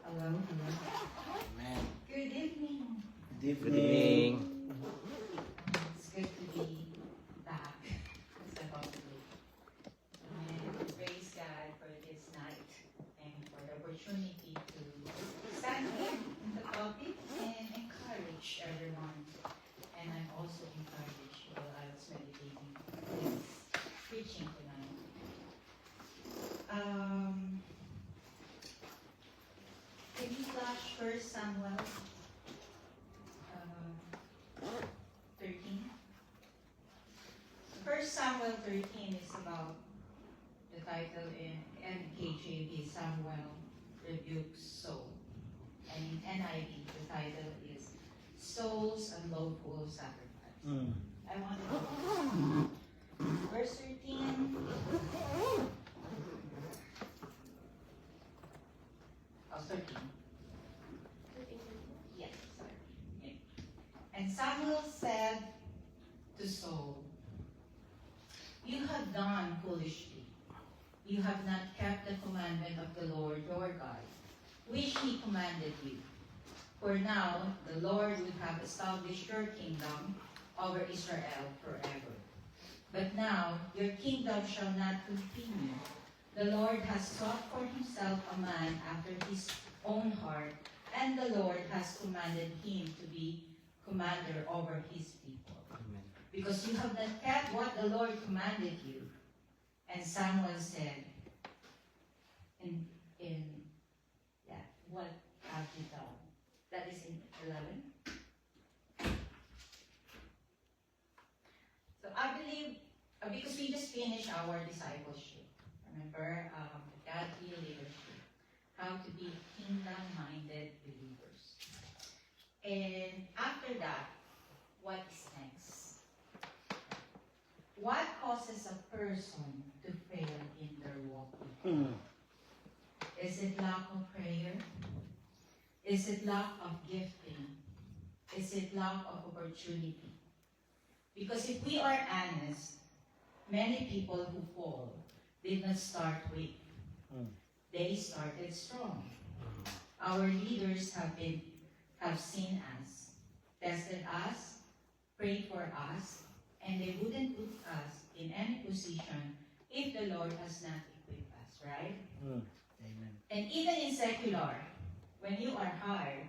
Hello, hello. Amen. Good evening. Good evening. It's good to be back as a holiday. And praise God for this night and for the opportunity to stand here in the pulpit and encourage everyone. And I'm also encouraged while I was meditating this preaching tonight. Can you flash 1 Samuel 13? 1 Samuel 13 is about the title in NKJV, Samuel rebukes Saul. And in NIV, the title is Saul's Unlawful Sacrifice. I want to go verse 13. Oh, 13. Yes, sorry. Yeah. And Samuel said to Saul, "You have done foolishly. You have not kept the commandment of the Lord your God, which he commanded you. For now the Lord would have established your kingdom over Israel forever. But now your kingdom shall not continue. The Lord has sought for himself a man after his own heart, and the Lord has commanded him to be commander over his people. Amen. Because you have not kept what the Lord commanded you." And Samuel said, what have you done? That is in 11. So I believe, because we just finished our discipleship, remember, the godly leadership, how to be kingdom-minded believers. And after that, what is next? What causes a person to fail in their walk with God? Is it lack of prayer? Is it lack of gifting? Is it lack of opportunity? Because if we are honest, many people who fall did not start weak. They started strong. Our leaders have seen us, tested us, prayed for us, and they wouldn't put us in any position if the Lord has not equipped us, right? Amen. And even in secular, when you are hired,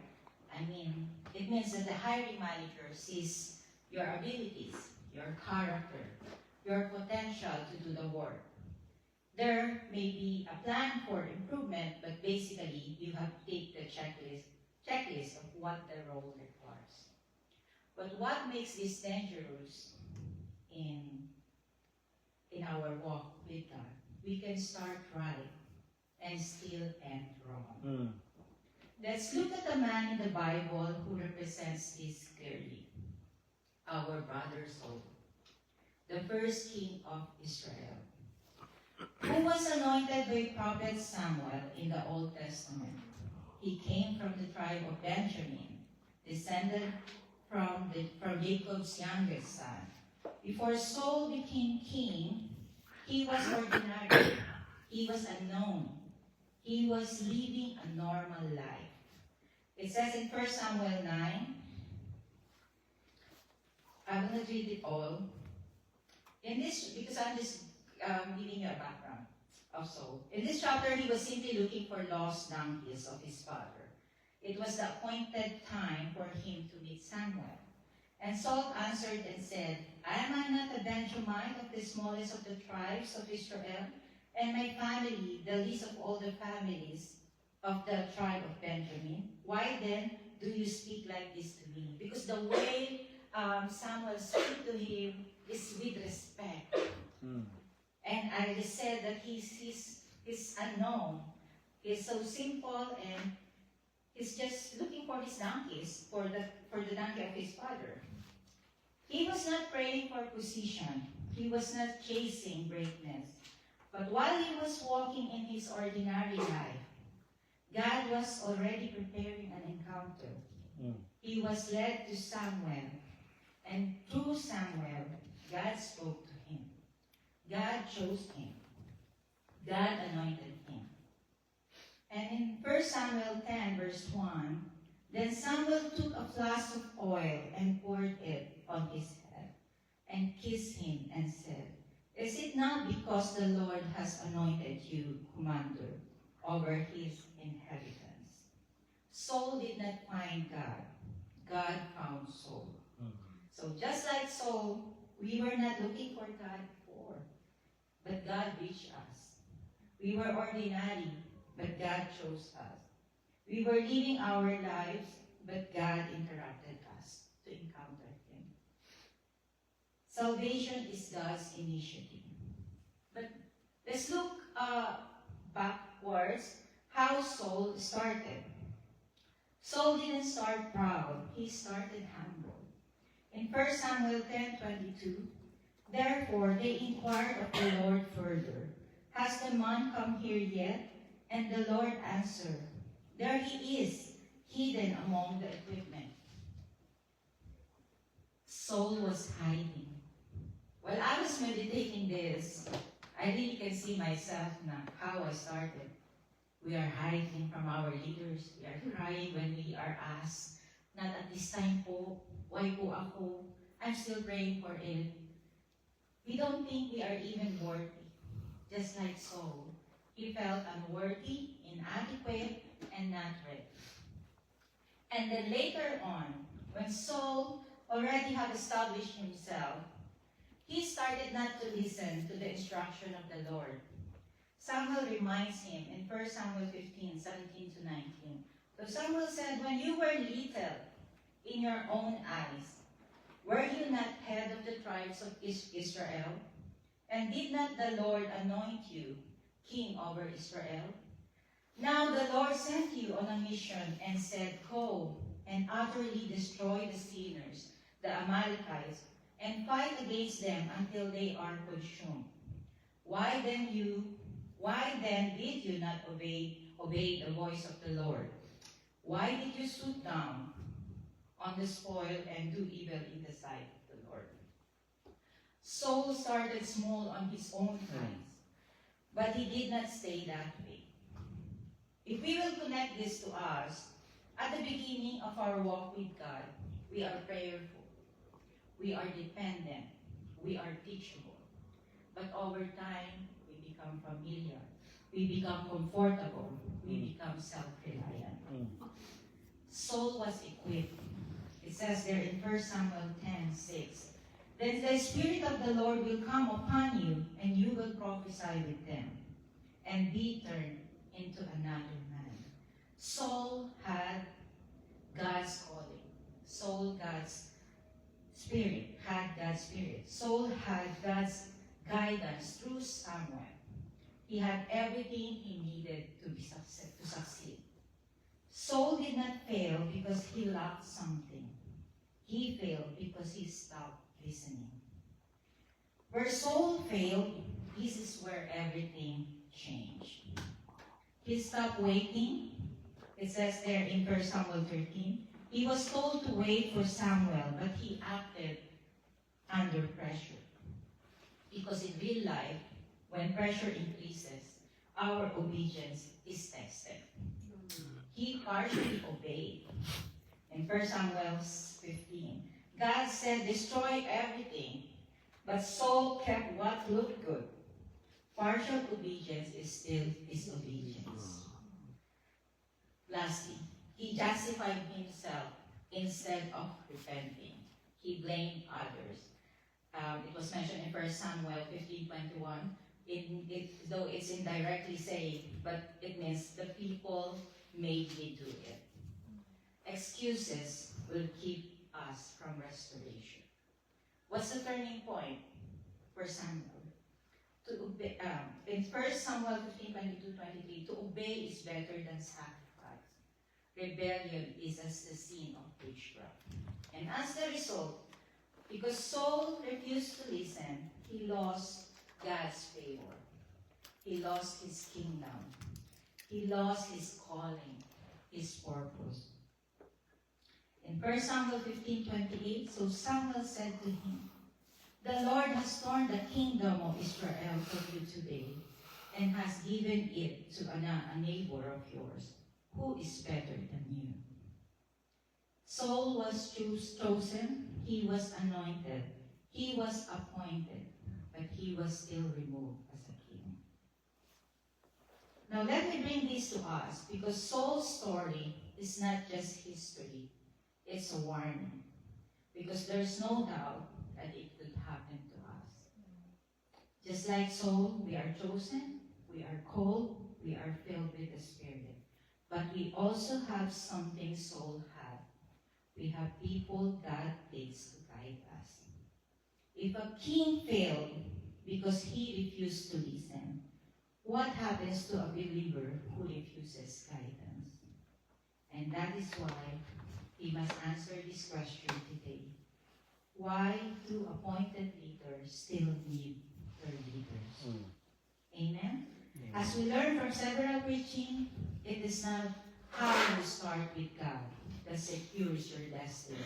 it means that the hiring manager sees your abilities, your character, your potential to do the work. There may be a plan for improvement, but basically you have to take the checklist of what the role requires. But what makes this dangerous in our walk with God? We can start right and still end wrong. Let's look at the man in the Bible who represents this clearly. Our brother Saul, the first king of Israel, who was anointed by prophet Samuel in the Old Testament. He came from the tribe of Benjamin, descended from Jacob's youngest son. Before Saul became king, he was ordinary. He was unknown. He was living a normal life. It says in 1 Samuel 9, I will not read it all. Because I'm just giving you a background of Saul. In this chapter, he was simply looking for lost donkeys of his father. It was the appointed time for him to meet Samuel. And Saul answered and said, "Am I not a Benjamite of the smallest of the tribes of Israel? And my family, the least of all the families of the tribe of Benjamin? Why then do you speak like this to me?" Because the way Samuel spoke to him is with respect. And I just said that he's unknown. He's so simple, and he's just looking for his donkeys, for the donkey of his father. He was not praying for position. He was not chasing greatness. But while he was walking in his ordinary life, God was already preparing an encounter. He was led to Samuel, and through Samuel, God spoke to him. God chose him. God anointed him. And in in 1 Samuel 10, verse 1, then Samuel took a flask of oil and poured it on his head and kissed him and said, "Is it not because the Lord has anointed you commander over his inheritance?" Saul did not find God. God found Saul. So just like Saul, we were not looking for God before, but God reached us. We were ordinary, but God chose us. We were living our lives, but God interrupted us to encounter him. Salvation is God's initiative. But let's look backwards how Saul started. Saul didn't start proud. He started humble. In 1 Samuel 10:22, therefore they inquired of the Lord further, "Has the man come here yet?" And the Lord answered, "There he is, hidden among the equipment." Saul was hiding. While I was meditating this, I really can see myself now, how I started. We are hiding from our leaders. We are crying when we are asked, "Not at this time po, why po ako? I'm still praying for it." We don't think we are even worthy. Just like Saul, he felt unworthy, inadequate, and not ready. And then later on, when Saul already had established himself, he started not to listen to the instruction of the Lord. Samuel reminds him in 1 Samuel 15:17-19. So Samuel said, "When you were little in your own eyes, were you not head of the tribes of Israel? And did not the Lord anoint you king over Israel? Now the Lord sent you on a mission and said, 'Go and utterly destroy the sinners, the Amalekites, and fight against them until they are consumed.' Why then did you not obey the voice of the Lord? Why did you stoop down on the spoil and do evil in the sight of the Lord?" Saul started small on his own eyes, but he did not stay that way. If we will connect this to us, at the beginning of our walk with God, we are prayerful, we are dependent, we are teachable. But over time, we become familiar, we become comfortable, we become self-reliant. Saul was equipped. It says there in 1 Samuel 10:6, "Then the Spirit of the Lord will come upon you, and you will prophesy with them, and be turned into another man." Saul had God's calling. Saul God's Spirit had God's Spirit. Saul had God's guidance through Samuel. He had everything he needed to succeed. Saul did not fail because he lacked something. He failed because he stopped listening. Where Saul failed, this is where everything changed. He stopped waiting. It says there in 1 Samuel 13, he was told to wait for Samuel, but he acted under pressure. Because in real life, when pressure increases, our obedience is tested. He partially obeyed. In 1 Samuel 15, God said, "Destroy everything," but Saul kept what looked good. Partial obedience is still disobedience. Lastly, he justified himself instead of repenting. He blamed others. It was mentioned in 1 Samuel 15:21. Though it's indirectly saying, but it means the people made me do it. Excuses will keep us from restoration. What's the turning point for Samuel? To obey, in 1 Samuel 15:22-23, to obey is better than sacrifice. Rebellion is as the sin of witchcraft. And as the result, because Saul refused to listen, he lost God's favor. He lost his kingdom. He lost his calling, his purpose. In 1 Samuel 15:28, so Samuel said to him, "The Lord has torn the kingdom of Israel from you today, and has given it to a neighbor of yours who is better than you. Saul was chosen, he was anointed, he was appointed, but he was still removed as a king. Now let me bring this to us, because Saul's story is not just history, it's a warning. Because there's no doubt that it could happen to us. Just like Saul, we are chosen, we are called, we are filled with the Spirit. But we also have something Saul had. We have people God takes to guide us. If a king failed because he refused to listen, what happens to a believer who refuses guidance? And that is why we must answer this question today. Why do appointed leaders still need their leaders? Amen? As we learn from several preaching, it is not how you start with God that secures your destiny.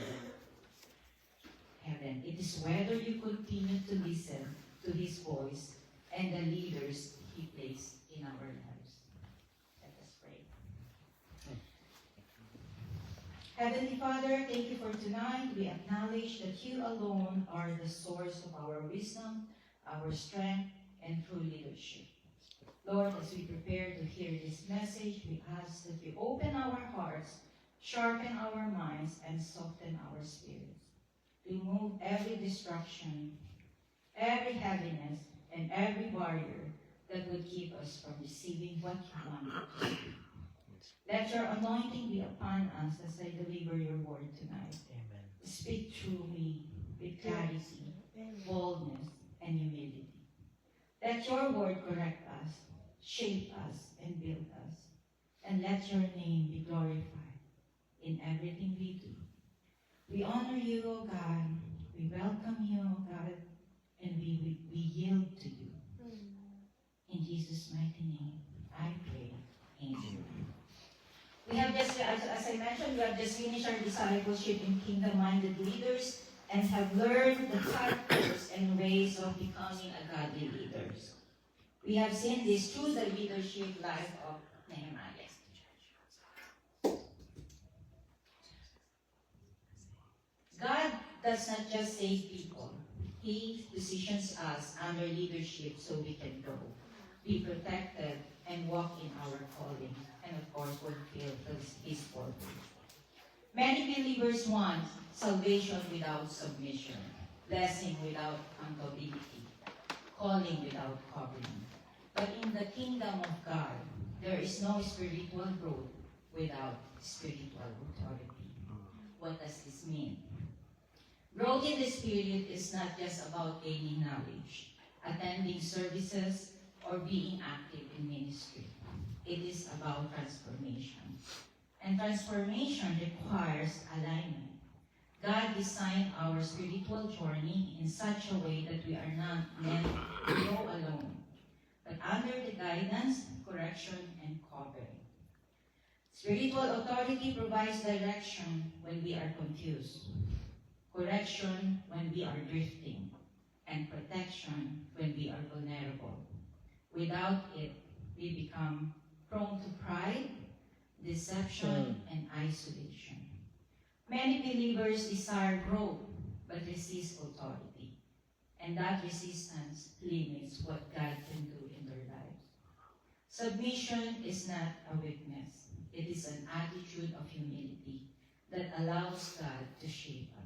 Heaven. It is whether you continue to listen to His voice and the leaders He placed in our lives. Let us pray. Heavenly Father, thank you for tonight. We acknowledge that you alone are the source of our wisdom, our strength, and true leadership. Lord, as we prepare to hear this message, we ask that you open our hearts, sharpen our minds, and soften our spirits. Remove every distraction, every heaviness, and every barrier that would keep us from receiving what you want to do. Let your anointing be upon us as I deliver your word tonight. Amen. Speak through me with clarity, boldness, and humility. Let your word correct us, shape us, and build us. And let your name be glorified in everything we do. We honor you, O God. We welcome you, O God, and we yield to you. In Jesus' mighty name, I pray. Amen. We have just, as I mentioned, we have just finished our discipleship in kingdom-minded leaders and have learned the characters and ways of becoming a godly leaders. We have seen this through the leadership life of Nehemiah. God does not just save people. He positions us under leadership so we can grow, be protected, and walk in our calling, and of course fulfill His purpose. Many believers want salvation without submission, blessing without accountability, calling without covering. But in the kingdom of God, there is no spiritual growth without spiritual authority. What does this mean? Growth in the Spirit is not just about gaining knowledge, attending services, or being active in ministry. It is about transformation. And transformation requires alignment. God designed our spiritual journey in such a way that we are not meant to go alone, but under the guidance, correction, and covering. Spiritual authority provides direction when we are confused, correction when we are drifting, and protection when we are vulnerable. Without it, we become prone to pride, deception, and isolation. Many believers desire growth, but resist authority. And that resistance limits what God can do in their lives. Submission is not a weakness. It is an attitude of humility that allows God to shape us.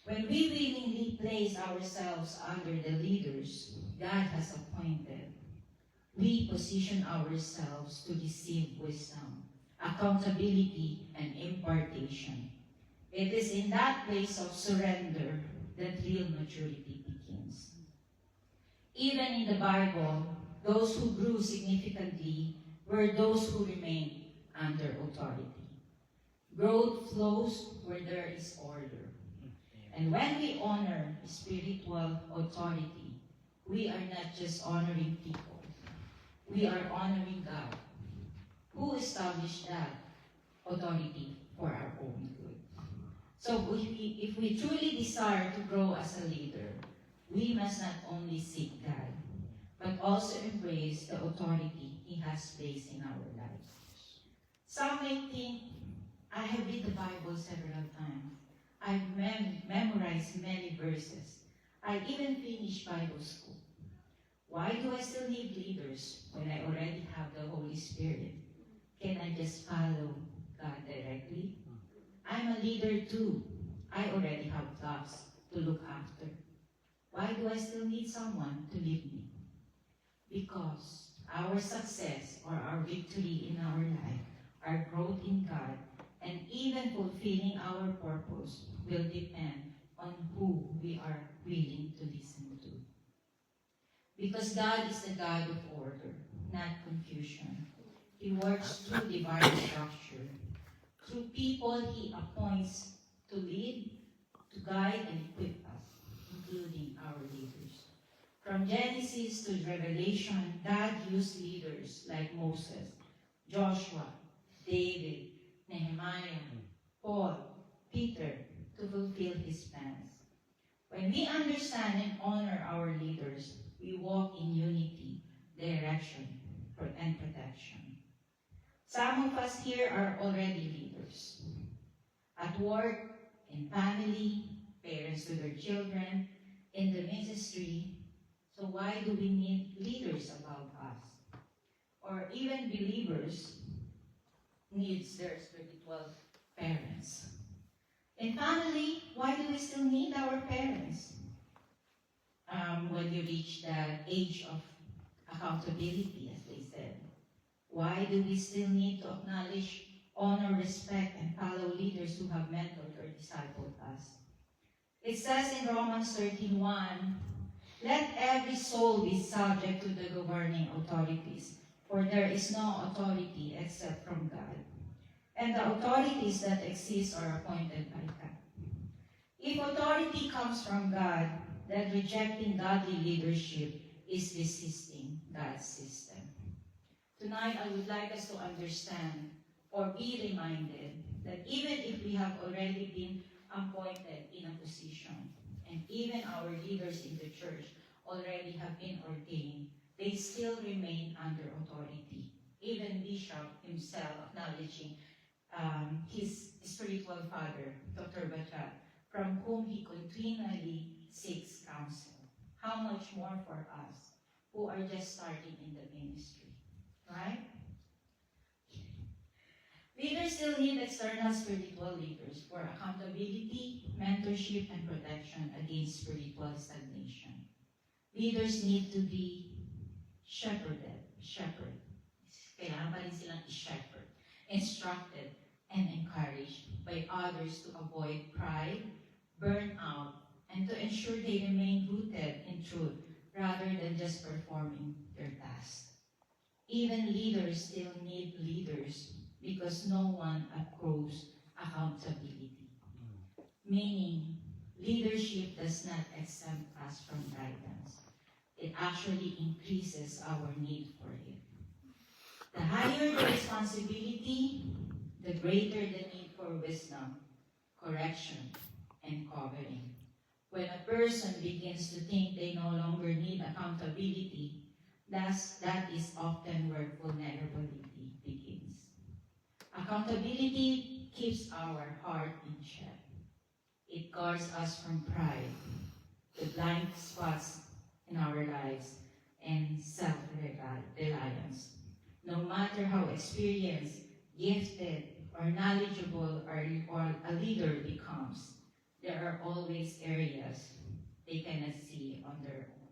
When we willingly place ourselves under the leaders God has appointed, we position ourselves to receive wisdom, accountability, and impartation. It is in that place of surrender that real maturity begins. Even in the Bible, those who grew significantly were those who remained under authority. Growth flows where there is order. And when we honor spiritual authority, we are not just honoring people. We are honoring God, who established that authority for our own good. So if we truly desire to grow as a leader, we must not only seek God, but also embrace the authority He has placed in our lives. Some may think, I have read the Bible several times. I've memorized many verses. I even finished Bible school. Why do I still need leaders when I already have the Holy Spirit? Can I just follow God directly? I'm a leader too. I already have flocks to look after. Why do I still need someone to lead me? Because our success or our victory in our life, our growth in God, and even fulfilling our purpose will depend on who we are willing to listen to. Because God is the God of order, not confusion. He works through divine structure, through people He appoints to lead, to guide, and equip us, including our leaders. From Genesis to Revelation, God used leaders like Moses, Joshua, David, Nehemiah, Paul, Peter to fulfill His plans. When we understand and honor our leaders, we walk in unity, direction, and protection. Some of us here are already leaders. At work, in family, parents to their children, in the ministry. So why do we need leaders above us? Or even believers needs their spiritual parents. In family, why do we still need our parents? When you reach the age of accountability, as they said, why do we still need to acknowledge, honor, respect, and follow leaders who have mentored or discipled us? It says in Romans 13:1, let every soul be subject to the governing authorities, for there is no authority except from God. And the authorities that exist are appointed by God. If authority comes from God, then rejecting godly leadership is resisting God's system. Tonight, I would like us to understand or be reminded that even if we have already been appointed in a position, and even our leaders in the church already have been ordained, they still remain under authority. Even Bishop himself acknowledging his spiritual father, Dr. Bachat, from whom he continually seeks counsel. How much more for us who are just starting in the ministry, right? Leaders still need external spiritual leaders for accountability, mentorship, and protection against spiritual stagnation. Leaders need to be shepherd. Kailangan pa rin silang i-shepherd, instructed, and encouraged by others to avoid pride, burnout, and to ensure they remain rooted in truth rather than just performing their tasks. Even leaders still need leaders because no one outgrows accountability. Meaning, leadership does not exempt us from guidance. It actually increases our need for it. The higher the responsibility, the greater the need for wisdom, correction, and covering. When a person begins to think they no longer need accountability, that is often where vulnerability begins. Accountability keeps our heart in check. It guards us from pride, the blind spots in our lives, and self-reliance. No matter how experienced, gifted, or knowledgeable a leader becomes, there are always areas they cannot see on their own.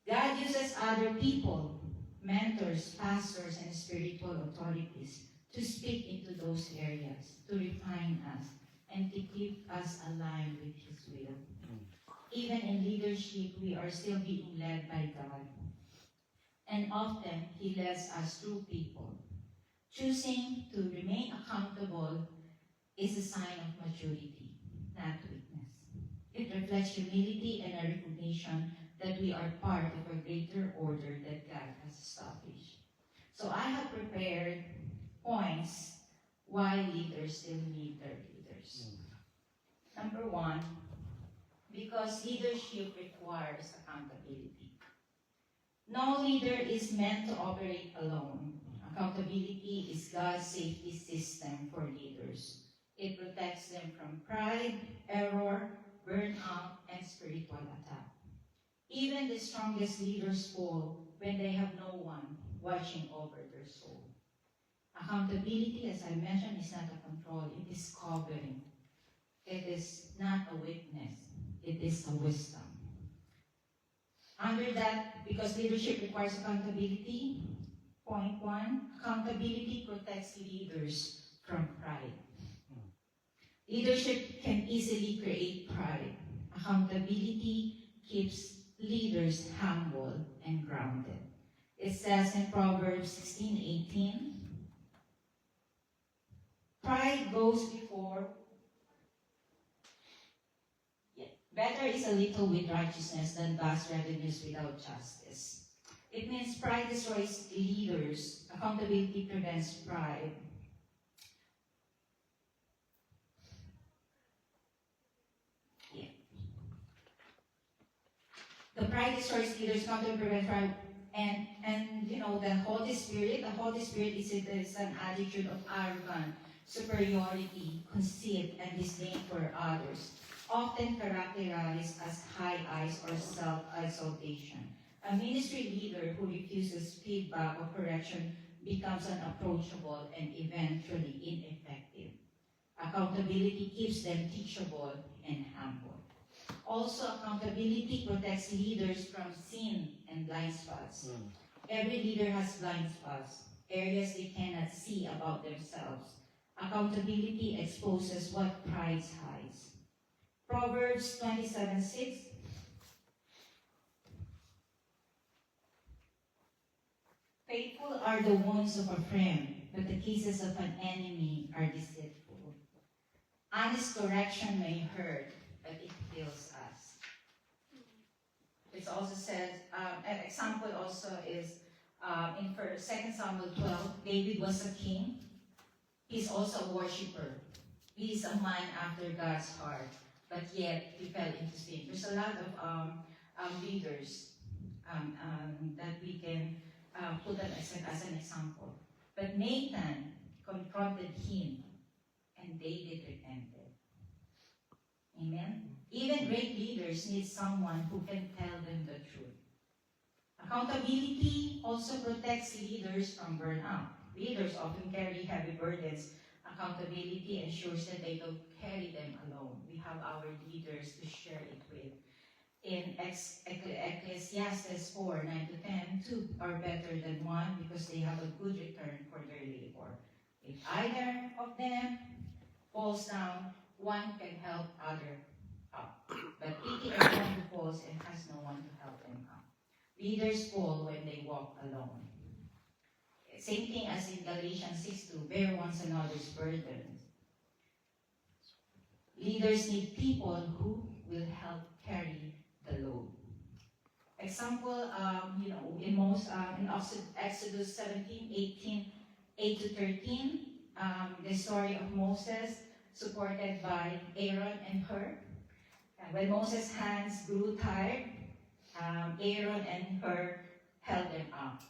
God uses other people, mentors, pastors, and spiritual authorities to speak into those areas, to refine us, and to keep us aligned with His will. Even in leadership, we are still being led by God. And often, He leads us through people. Choosing to remain accountable is a sign of maturity, not weakness. It reflects humility and a recognition that we are part of a greater order that God has established. So I have prepared points why leaders still need their leaders. Number one, because leadership requires accountability. No leader is meant to operate alone. Accountability is God's safety system for leaders. It protects them from pride, error, burnout, and spiritual attack. Even the strongest leaders fall when they have no one watching over their soul. Accountability, as I mentioned, is not a control. It is covering. It is not a weakness. It is a wisdom. Under that, because leadership requires accountability, point 1, accountability protects leaders from pride. Leadership can easily create pride. Accountability keeps leaders humble and grounded. It says in Proverbs 16:18, pride goes before. Better is a little with righteousness than vast revenues without justice. It means pride destroys leaders. Accountability prevents pride. The pride destroys leaders, accountability prevents pride. And the Holy Spirit is an attitude of arrogance, superiority, conceit, and disdain for others, often characterized as high eyes or self-exaltation. A ministry leader who refuses feedback or correction becomes unapproachable and eventually ineffective. Accountability keeps them teachable and humble. Also, accountability protects leaders from sin and blind spots. Every leader has blind spots, areas they cannot see about themselves. Accountability exposes what pride hides. Proverbs 27:6. Faithful are the wounds of a friend, but the kisses of an enemy are deceitful. Honest correction may hurt, but it heals us. It also says, an example also is in 2 Samuel 12, David was a king. He's also a worshiper. He is a man after God's heart, but yet he fell into sin. There's a lot of leaders that we can put as an example. But Nathan confronted him, and David repented. Amen? Even great leaders need someone who can tell them the truth. Accountability also protects leaders from burnout. Leaders often carry heavy burdens. Accountability ensures that they don't carry them alone. We have our leaders to share it with. In Ecclesiastes 4:9-10, 2 are better than one because they have a good return for their labor. If either of them falls down, one can help other up. But pity everyone who falls and has no one to help them up. Leaders fall when they walk alone. Same thing as in Galatians 6:2, bear one another's burdens. Leaders need people who will help carry the load. Example, in Exodus 17:18, 8-13, the story of Moses, supported by Aaron and Hur. When Moses' hands grew tired, Aaron and Hur held them up.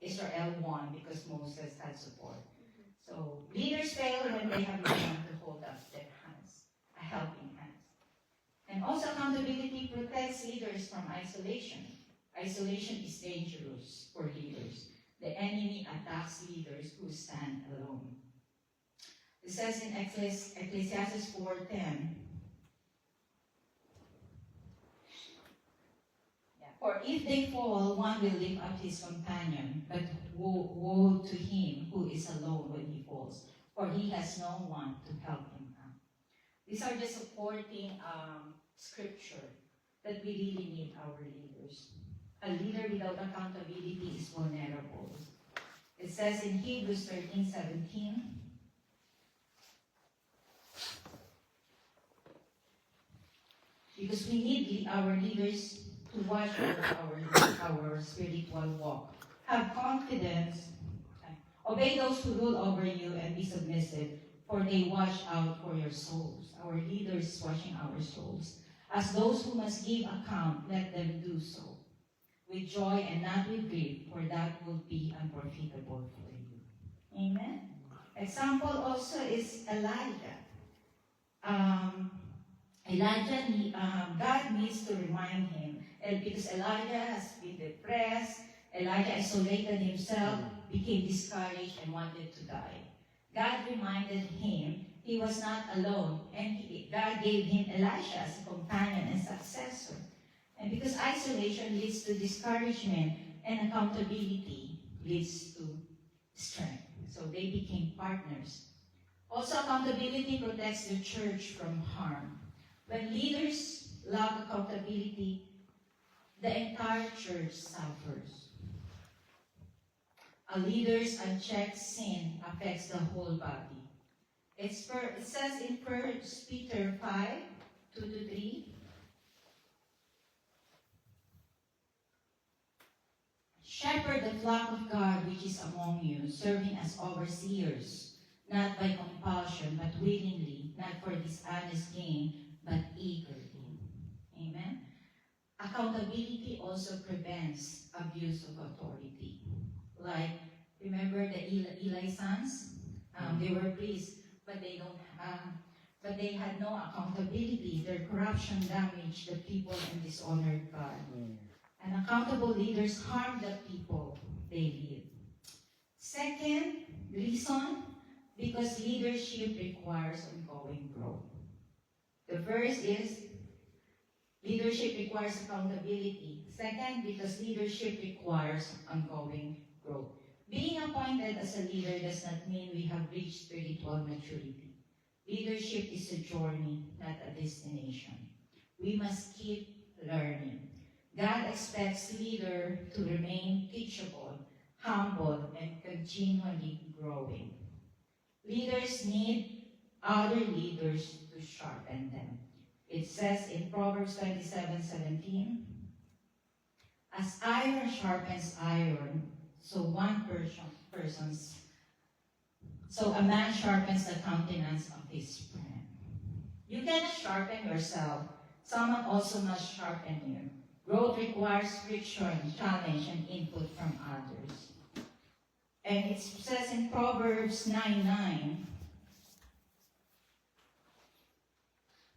Israel won because Moses had support. So leaders fail when they have no one to hold up their hands, a helping hand. And also accountability protects leaders from isolation. Isolation is dangerous for leaders. The enemy attacks leaders who stand alone. It says in Ecclesiastes 4:10, for if they fall, one will lift up his companion, but woe to him who is alone when he falls, for he has no one to help him out. These are the supporting scripture that we really need our leaders. A leader without accountability is vulnerable. It says in Hebrews 13:17, because we need our leaders to watch over our spiritual walk. Have confidence. Obey those who rule over you and be submissive, for they watch out for your souls. Our leaders watching our souls. As those who must give account, let them do so. with joy and not with grief, for that will be unprofitable for you. Amen. Example also is Elijah. God needs to remind him, and because Elijah has been depressed, Elijah isolated himself, became discouraged, and wanted to die. God reminded him he was not alone, and God gave him Elisha as a companion and successor. And because isolation leads to discouragement and accountability leads to strength. So they became partners. Also, accountability protects the church from harm. When leaders lack accountability, the entire church suffers. A leader's unchecked sin affects the whole body. It says in 1 Peter 5, 2-3, shepherd the flock of God which is among you, serving as overseers, not by compulsion, but willingly, not for dishonest gain, but eagerly. Amen? Accountability also prevents abuse of authority. Like, remember the Eli sons? They were priests, but they had no accountability. Their corruption damaged the people and dishonored God. And accountable leaders harm the people they lead. Second reason, because leadership requires ongoing growth. The first is leadership requires accountability. Second, because leadership requires ongoing growth. Being appointed as a leader does not mean we have reached spiritual maturity. Leadership is a journey, not a destination. We must keep learning. God expects leaders to remain teachable, humble, and continually growing. Leaders need other leaders to sharpen them. It says in Proverbs 27:17, as iron sharpens iron, so a man sharpens the countenance of his friend. You cannot sharpen yourself. Someone also must sharpen you. Growth requires friction, challenge, and input from others. And it says in Proverbs 9:9,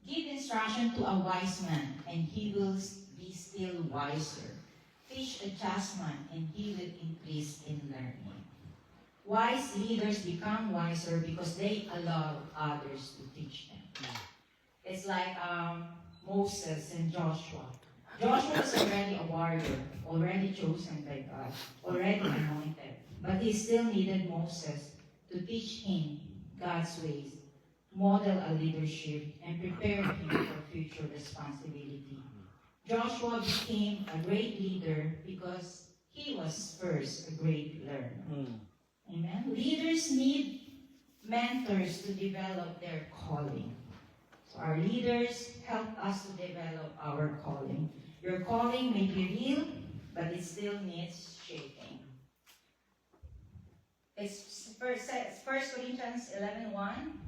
give instruction to a wise man, and he will be still wiser. Teach a just man, and he will increase in learning. Wise leaders become wiser because they allow others to teach them. It's like Moses and Joshua. Joshua was already a warrior, already chosen by God, already anointed. But he still needed Moses to teach him God's ways, model a leadership, and prepare him for future responsibility. Joshua became a great leader because he was first a great learner. Amen. Leaders need mentors to develop their calling. So our leaders help us to develop our calling. Your calling may be real, but it still needs shaping. It's 1 Corinthians 11:1.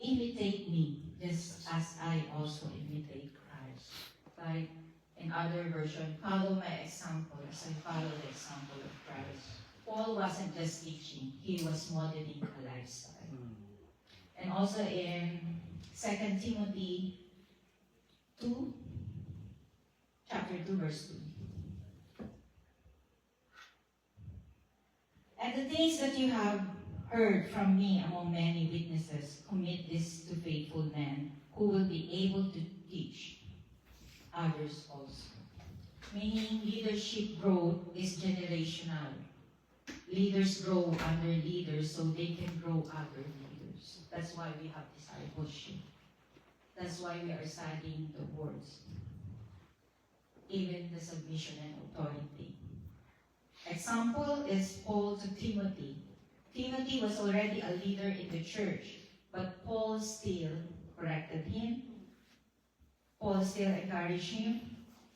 Imitate me, just as I also imitate Christ. Like in other version, follow my example as I follow the example of Christ. Paul wasn't just teaching, he was modeling a lifestyle. And also in 2 Timothy 2, chapter 2, verse 2. And the things that you have heard from me among many witnesses, commit this to faithful men who will be able to teach others also. Meaning leadership growth is generational. Leaders grow under leaders so they can grow other leaders. That's why we have discipleship. That's why we are studying the words. Even the submission and authority. Example is Paul to Timothy. Timothy was already a leader in the church, but Paul still corrected him. Paul still encouraged him.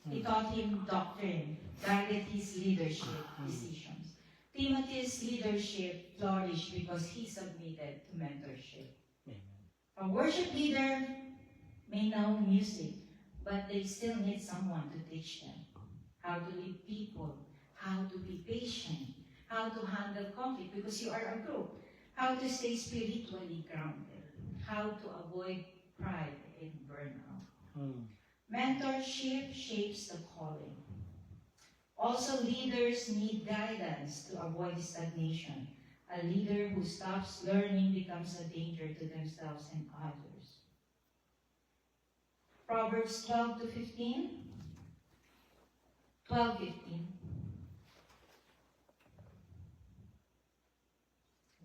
He taught him doctrine, guided his leadership decisions. Timothy's leadership flourished because he submitted to mentorship. A worship leader may know music, but they still need someone to teach them how to lead people, how to be patient, how to handle conflict because you are a group, how to stay spiritually grounded, how to avoid pride and burnout. Mentorship shapes the calling. Also, leaders need guidance to avoid stagnation. A leader who stops learning becomes a danger to themselves and others. Proverbs 12:15. 12:15.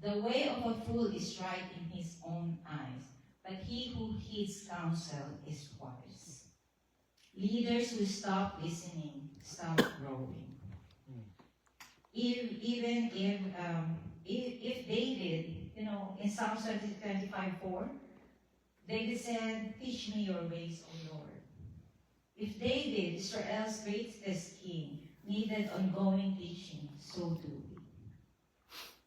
The way of a fool is right in his own eyes, but he who heeds counsel is wise. Leaders who stop listening stop growing. Even if David, in Psalm 25:4, David said, "Teach me your ways, O Lord." If David, Israel's greatest king, needed ongoing teaching, so do we.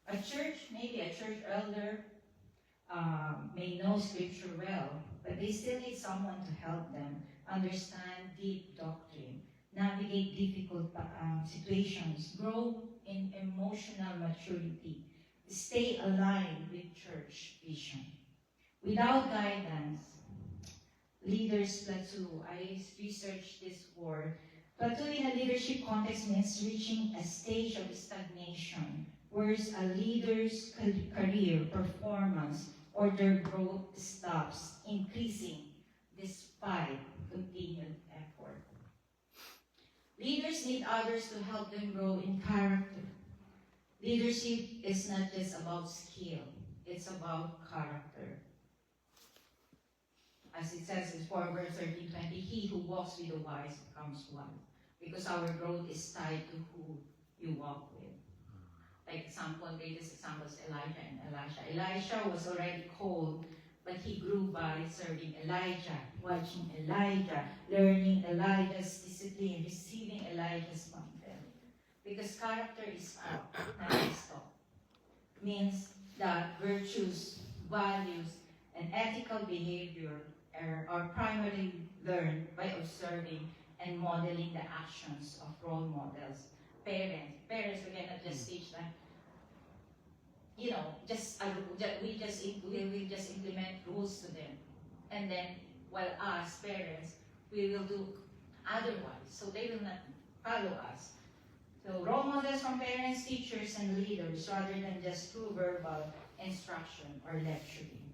A church, maybe a church elder, may know scripture well, but they still need someone to help them understand deep doctrine, navigate difficult situations, grow in emotional maturity, stay aligned with church vision. Without guidance, leaders plateau. I researched this word. Plateau in a leadership context means reaching a stage of stagnation, where a leader's career, performance, or their growth stops increasing despite continued effort. Leaders need others to help them grow in character. Leadership is not just about skill, it's about character. As it says in Proverbs 13:20, he who walks with the wise becomes wise, because our growth is tied to who you walk with. Like greatest example is Elijah and Elisha. Elisha was already called, but he grew by serving Elijah, watching Elijah, learning Elijah's discipline, receiving Elijah's mountain. Because character is up, not stop. Means that virtues, values, and ethical behavior are primarily learned by observing and modeling the actions of role models. Parents, we cannot just teach them, we will just implement rules to them. And then, while us, parents, we will do otherwise. So they will not follow us. So role models from parents, teachers, and leaders, rather than just through verbal instruction or lecturing.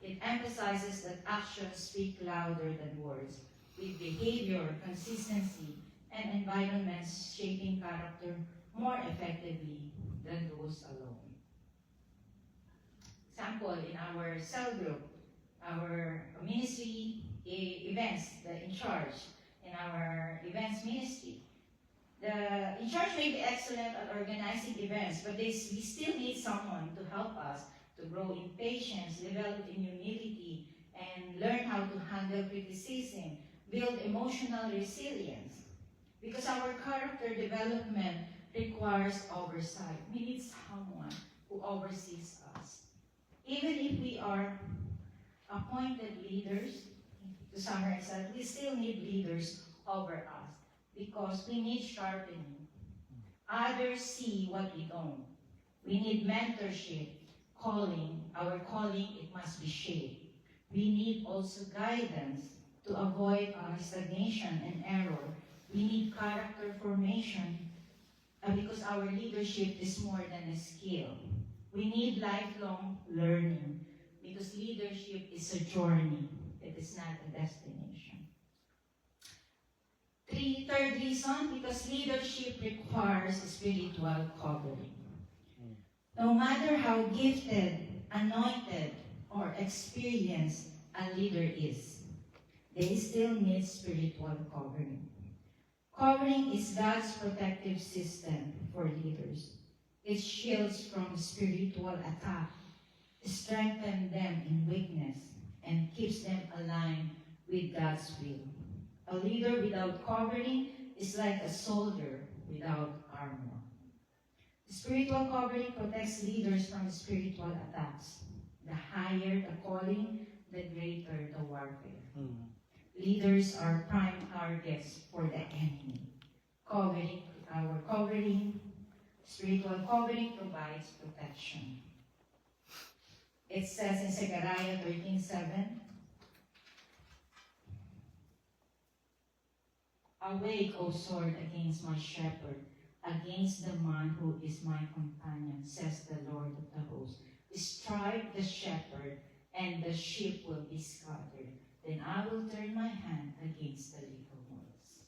It emphasizes that actions speak louder than words, with behavior, consistency, and environments shaping character more effectively than those alone. Example, in our cell group, our ministry events, the in charge, in our events ministry, the in charge may be excellent at organizing events, but we still need someone to help us to grow in patience, develop in humility, and learn how to handle criticism, build emotional resilience. Because our character development requires oversight. We need someone who oversees us. Even if we are appointed leaders, to summarize that, we still need leaders over us because we need sharpening. Others see what we don't. We need mentorship, our calling, it must be shaped. We need also guidance to avoid stagnation and error. We need character formation because our leadership is more than a skill. We need lifelong learning because leadership is a journey. It is not a destination. Third reason, because leadership requires spiritual covering. No matter how gifted, anointed, or experienced a leader is, they still need spiritual covering. Covering is God's protective system for leaders. It shields from spiritual attack, strengthens them in weakness, and keeps them aligned with God's will. A leader without covering is like a soldier without armor. Spiritual covering protects leaders from spiritual attacks. The higher the calling, the greater the warfare. Mm. Leaders are prime targets for the enemy. Spiritual covering provides protection. It says in Zechariah 13:7, "Awake, O sword, against my shepherd, against the man who is my companion, says the Lord of the hosts. Strike the shepherd, and the sheep will be scattered. Then I will turn my hand against the little ones."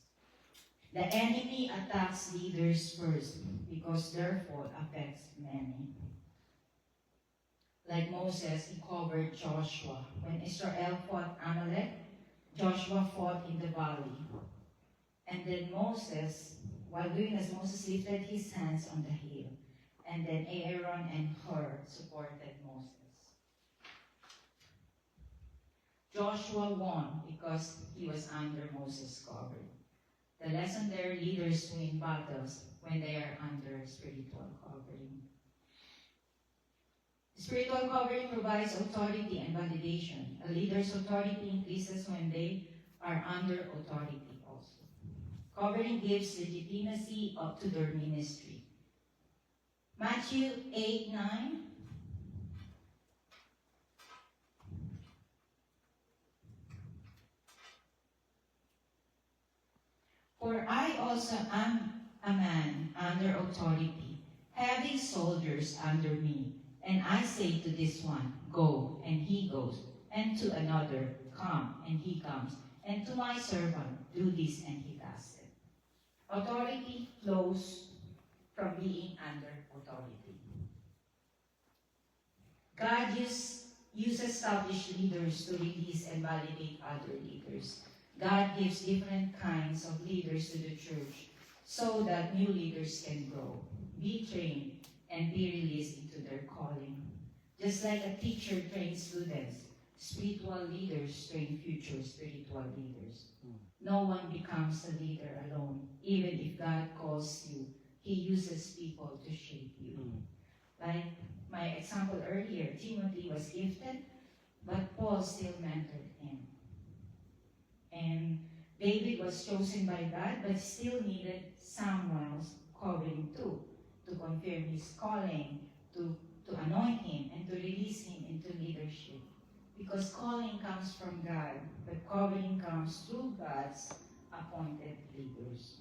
The enemy attacks leaders first because their fall affects many. Like Moses, he covered Joshua. When Israel fought Amalek, Joshua fought in the valley. And then Moses, while doing this, Moses lifted his hands on the hill. And then Aaron and Hur supported Moses. Joshua won because he was under Moses' cover. The lesson there, leaders win battles when they are under spiritual covering. Spiritual covering provides authority and validation. A leader's authority increases when they are under authority also. Covering gives legitimacy up to their ministry. Matthew 8:9. "For I also am a man under authority, having soldiers under me. And I say to this one, 'Go,' and he goes, and to another, 'Come,' and he comes, and to my servant, 'Do this,' and he does it." Authority flows from being under authority. God uses established leaders to release and validate other leaders. God gives different kinds of leaders to the church so that new leaders can grow, be trained, and be released into their calling. Just like a teacher trains students, spiritual leaders train future spiritual leaders. No one becomes a leader alone. Even if God calls you, He uses people to shape you. Like my example earlier, Timothy was gifted, but Paul still mentored him. And David was chosen by God, but still needed Samuel's covering too, to confirm his calling, to anoint him, and to release him into leadership. Because calling comes from God, but covering comes through God's appointed leaders.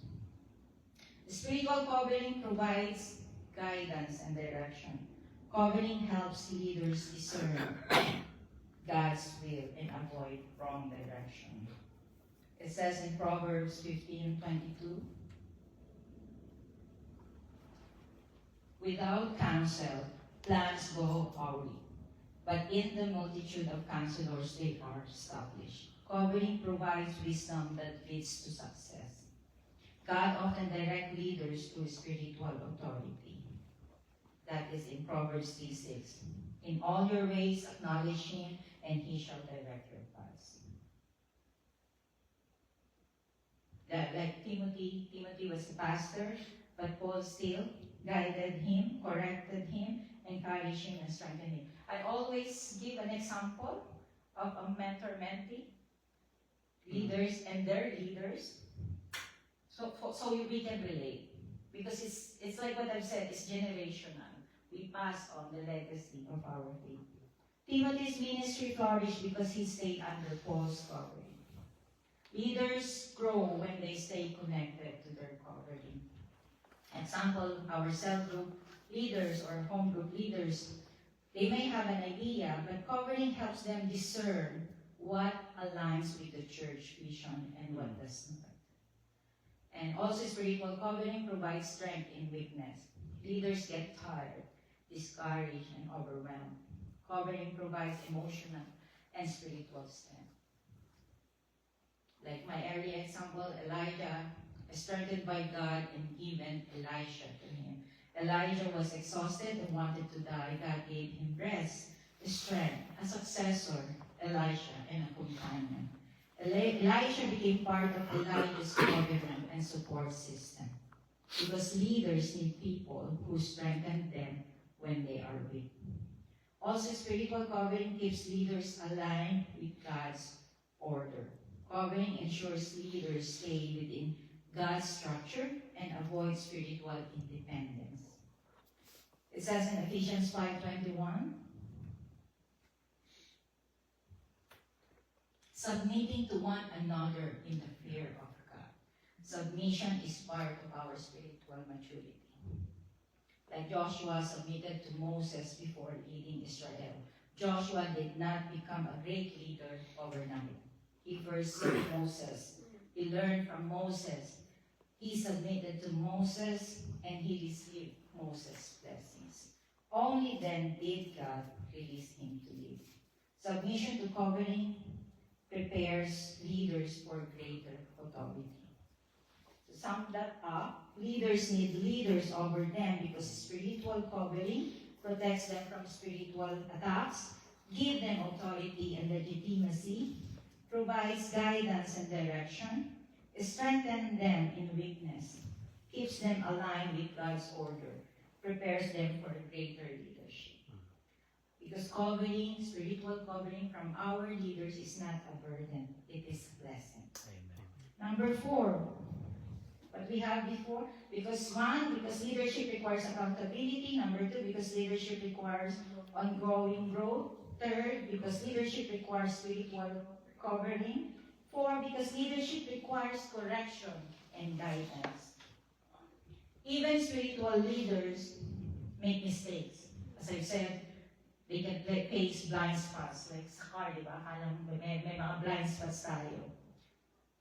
The spiritual covering provides guidance and direction. Covering helps leaders discern God's will and avoid wrong direction. It says in Proverbs 15:22, "Without counsel, plans go awry, but in the multitude of counselors they are established." Covering provides wisdom that leads to success. God often directs leaders through spiritual authority. That is in Proverbs 3:6. "In all your ways acknowledge Him, and He shall direct your paths." Like Timothy was a pastor, but Paul still guided him, corrected him, encouraged him, and strengthened him. I always give an example of a mentor-mentee, leaders and their leaders, so we can relate. Because it's like what I've said, it's generational. We pass on the legacy of our faith. Timothy's ministry flourished because he stayed under Paul's covering. Leaders grow when they stay connected to their covering. Example, our cell group leaders or home group leaders, they may have an idea, but covering helps them discern what aligns with the church vision and what does not. And also spiritual covering provides strength in weakness. Leaders get tired, discouraged, and overwhelmed. Covering provides emotional and spiritual strength. Like my earlier example, Elijah started by God and given Elisha to him. Elijah was exhausted and wanted to die. God gave him rest, strength, a successor, Elisha, and a companion. Elisha became part of Elijah's covenant and support system. Because leaders need people who strengthen them when they are weak. Also, spiritual covering keeps leaders aligned with God's order. Covering ensures leaders stay within God's structure and avoid spiritual independence. It says in Ephesians 5:21, submitting to one another in the fear of God. Submission is part of our spiritual maturity. Like Joshua submitted to Moses before leading Israel. Joshua did not become a great leader overnight. He first saw Moses. He learned from Moses. He submitted to Moses and he received Moses' blessings. Only then did God release him to lead. Submission to covering prepares leaders for greater authority. To sum that up, leaders need leaders over them because spiritual covering protects them from spiritual attacks, gives them authority and legitimacy, provides guidance and direction, strengthens them in weakness, keeps them aligned with God's order, prepares them for greater leadership. Because covering, spiritual covering from our leaders is not a burden, it is a blessing. Amen. Number 4, what we have before, because leadership requires accountability. Number 2, because leadership requires ongoing growth. 3rd, because leadership requires spiritual covering. 4, because leadership requires correction and guidance. Even spiritual leaders make mistakes. As I've said, they can face blind spots. Like sa car, di ba? May mga blind spots tayo.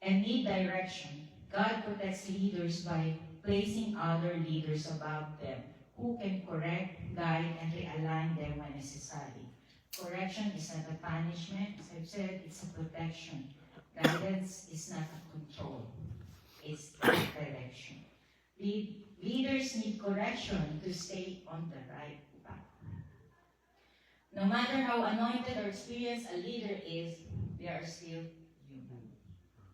And need direction. God protects leaders by placing other leaders above them who can correct, guide, and realign them when necessary. Correction is not a punishment. As I've said, it's a protection. Guidance is not a control. It's direction. Leaders need correction to stay on the right path. No matter how anointed or experienced a leader is, they are still human.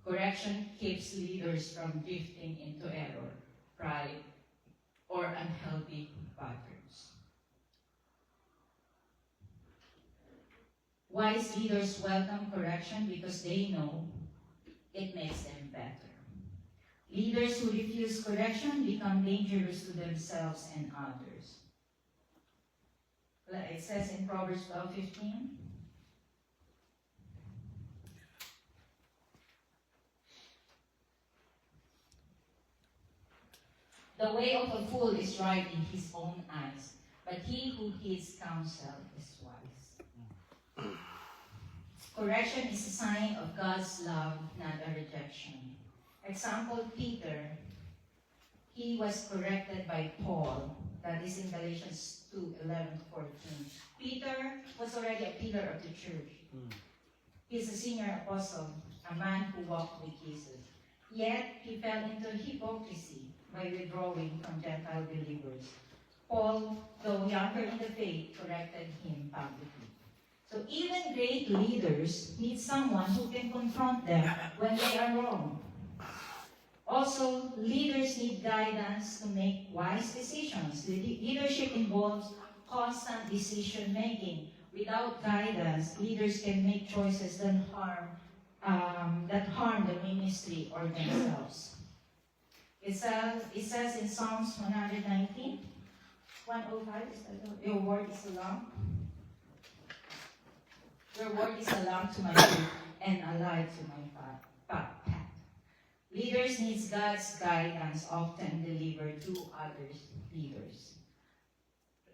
Correction keeps leaders from drifting into error, pride, or unhealthy patterns. Wise leaders welcome correction because they know it makes them better. Leaders who refuse correction become dangerous to themselves and others. It says in Proverbs 12:15, the way of a fool is right in his own eyes, but he who heeds counsel is wise. Correction is a sign of God's love, not a rejection. Example, Peter. He was corrected by Paul. That is in Galatians 2:11-14. Peter was already a pillar of the church. He's a senior apostle, a man who walked with Jesus. Yet, he fell into hypocrisy by withdrawing from Gentile believers. Paul, though younger in the faith, corrected him publicly. So even great leaders need someone who can confront them when they are wrong. Also, leaders need guidance to make wise decisions. Leadership involves constant decision-making. Without guidance, leaders can make choices that harm the ministry or themselves. It says in Psalms 119, 105, your word is a lamp. Your word is a lamp to my feet and a light to my path. Leaders need God's guidance, often delivered to others' leaders.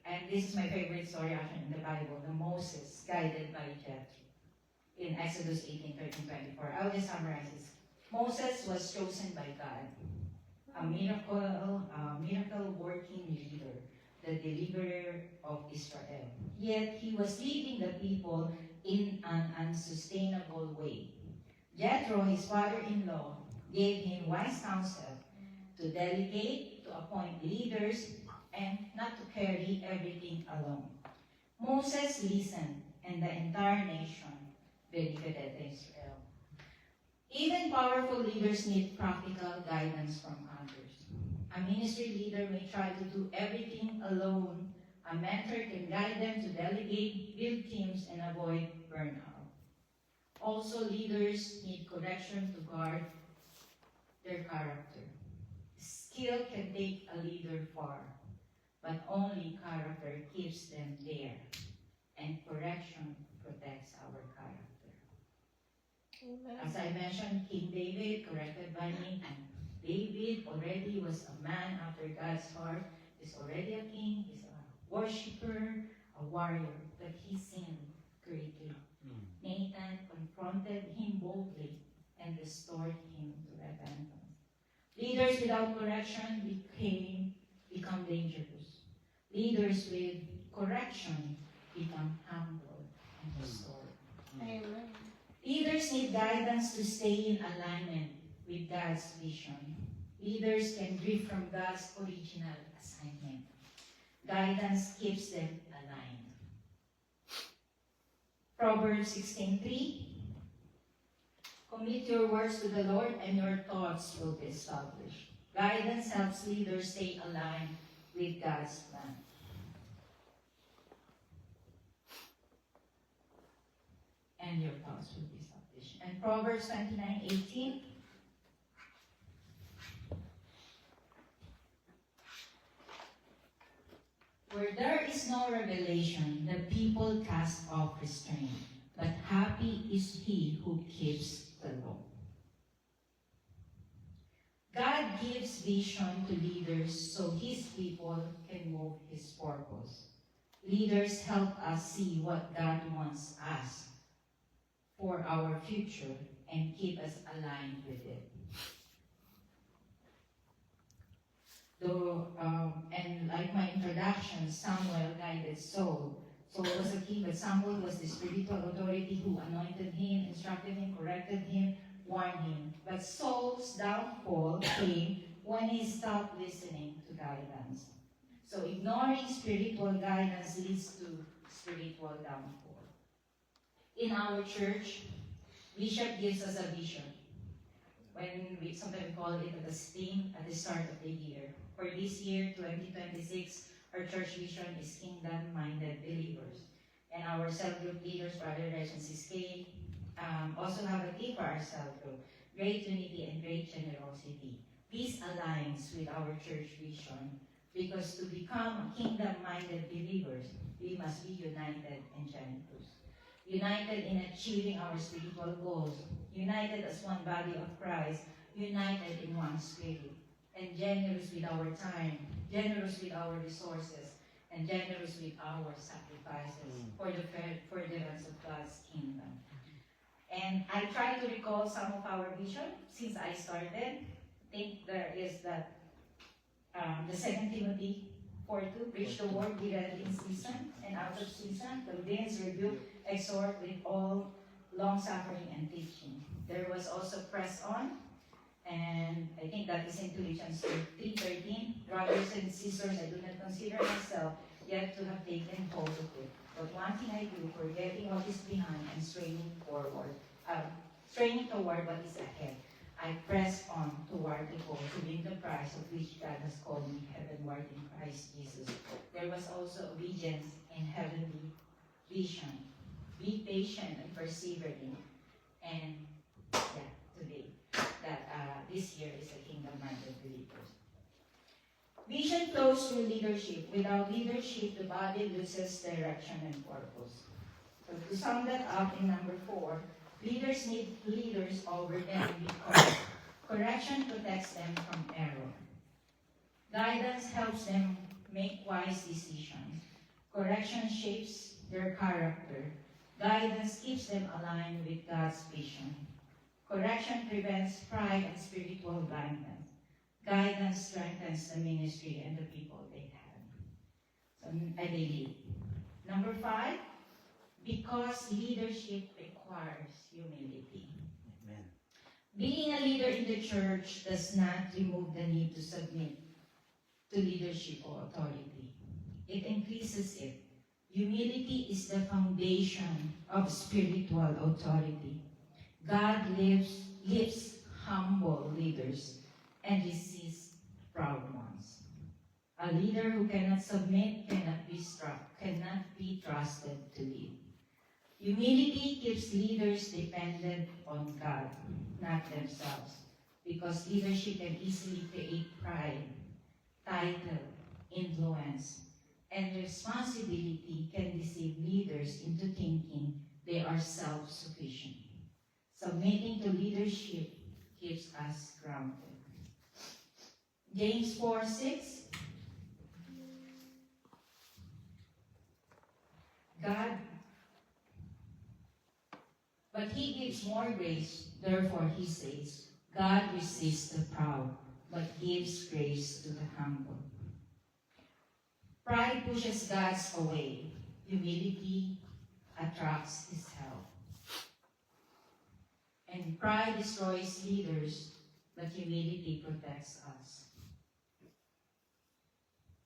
And this is my favorite story actually in the Bible, the Moses guided by Jethro in Exodus 18:13-24. I'll just summarize this. Moses was chosen by God, a miracle working leader, the deliverer of Israel. Yet he was leading the people in an unsustainable way. Jethro, his father-in-law, gave him wise counsel to delegate, to appoint leaders, and not to carry everything alone. Moses listened, and the entire nation benefited Israel. Even powerful leaders need practical guidance from others. A ministry leader may try to do everything alone, A mentor can guide them to delegate, build teams, and avoid burnout. Also, leaders need correction to guard their character. Skill can take a leader far, but only character keeps them there, and correction protects our character. Amen. As I mentioned, King David, corrected by me, and David already was a man after God's heart. He's already a king, he's a worshiper, a warrior, but he sinned greatly. Nathan confronted him boldly and restored him to repentance. Leaders without correction become dangerous. Leaders with correction become humble and restored. Amen. Leaders need guidance to stay in alignment with God's vision. Leaders can drift from God's original assignment. Guidance keeps them aligned. Proverbs 16:3. Commit your works to the Lord and your thoughts will be established. Guidance helps leaders stay aligned with God's plan. And your thoughts will be established. And Proverbs 29:18. Where there is no revelation, the people cast off restraint, but happy is he who keeps the law. God gives vision to leaders so his people can move his purpose. Leaders help us see what God wants us for our future and keep us aligned with it. And like my introduction, Samuel guided Saul. Saul was a king, but Samuel was the spiritual authority who anointed him, instructed him, corrected him, warned him. But Saul's downfall came when he stopped listening to guidance. So ignoring spiritual guidance leads to spiritual downfall. In our church, Bishop gives us a vision. Sometimes we call it a theme at the start of the year. For this year, 2026, our church vision is kingdom-minded believers. And our cell group leaders, Brother Reg and Sis Kay, also have a theme for our cell group: great unity and great generosity. This aligns with our church vision because to become kingdom-minded believers, we must be united and generous. United in achieving our spiritual goals, united as one body of Christ, united in one spirit, and generous with our time, generous with our resources, and generous with our sacrifices for the furtherance of God's kingdom. And I try to recall some of our vision since I started. I think there is that the 2 Timothy 4:2, preach the word, be ready in season and out of season, convince, rebuke, exhort with all long-suffering and teaching. There was also press on, and I think that is in Philippians 3:13. Brothers and sisters, I do not consider myself yet to have taken hold of it. But one thing I do, forgetting what is behind and straining toward what is ahead. I press on toward the goal to win the prize of which God has called me heavenward in Christ Jesus. There was also obedience and heavenly vision. Be patient and persevering. And today, this year is a kingdom-minded believers. Vision flows through leadership. Without leadership, the body loses direction and purpose. So to sum that up in number 4, leaders need leaders over them because correction protects them from error. Guidance helps them make wise decisions. Correction shapes their character. Guidance keeps them aligned with God's vision. Correction prevents pride and spiritual blindness. Guidance strengthens the ministry and the people they have. So, they lead. Number 5, because leadership requires humility. Amen. Being a leader in the church does not remove the need to submit to leadership or authority. It increases it. Humility is the foundation of spiritual authority. God lifts humble leaders and resists proud ones. A leader who cannot submit cannot be trusted to lead. Humility keeps leaders dependent on God, not themselves, because leadership can easily create pride, title, influence, and responsibility can deceive leaders into thinking they are self-sufficient. Submitting to leadership keeps us grounded. James 4:6. But he gives more grace, therefore he says, God resists the proud, but gives grace to the humble. Pride pushes God's away. Humility attracts his help. And pride destroys leaders, but humility protects us.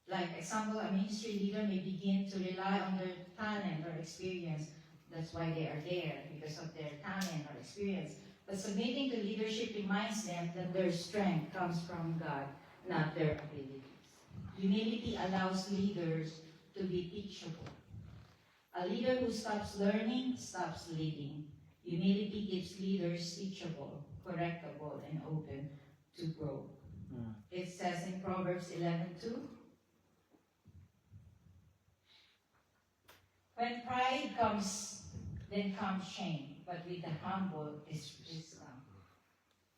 Like example, a ministry leader may begin to rely on their talent or experience. That's why they are there, because of their talent or experience. But submitting to leadership reminds them that their strength comes from God, not their abilities. Humility allows leaders to be teachable. A leader who stops learning stops leading. Humility keeps leaders teachable, correctable, and open to grow. It says in Proverbs 11:2, when pride comes, then comes shame, but with the humble is wisdom.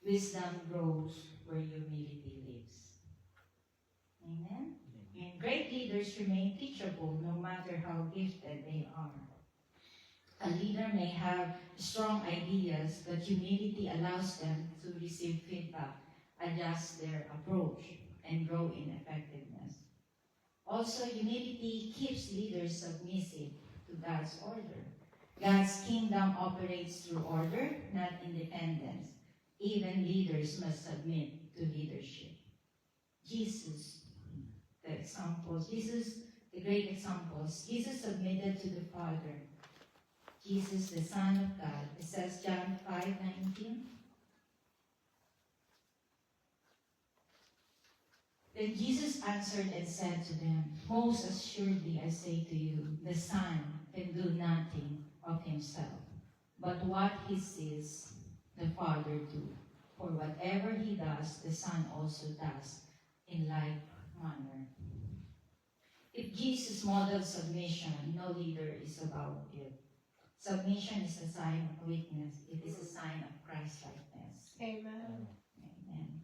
Wisdom grows where humility lives. Amen? And great leaders remain teachable no matter how gifted they are. A leader may have strong ideas, but humility allows them to receive feedback, adjust their approach, and grow in effectiveness. Also, humility keeps leaders submissive to God's order. God's kingdom operates through order, not independence. Even leaders must submit to leadership. Jesus, the great examples. Jesus submitted to the Father. Jesus, the Son of God. It says John 5:19. Then Jesus answered and said to them, most assuredly I say to you, the Son can do nothing of himself, but what he sees the Father do. For whatever he does, the Son also does in like manner. If Jesus modeled submission, no leader is about it. Submission is a sign of weakness. It is a sign of Christ-likeness. Amen. Amen.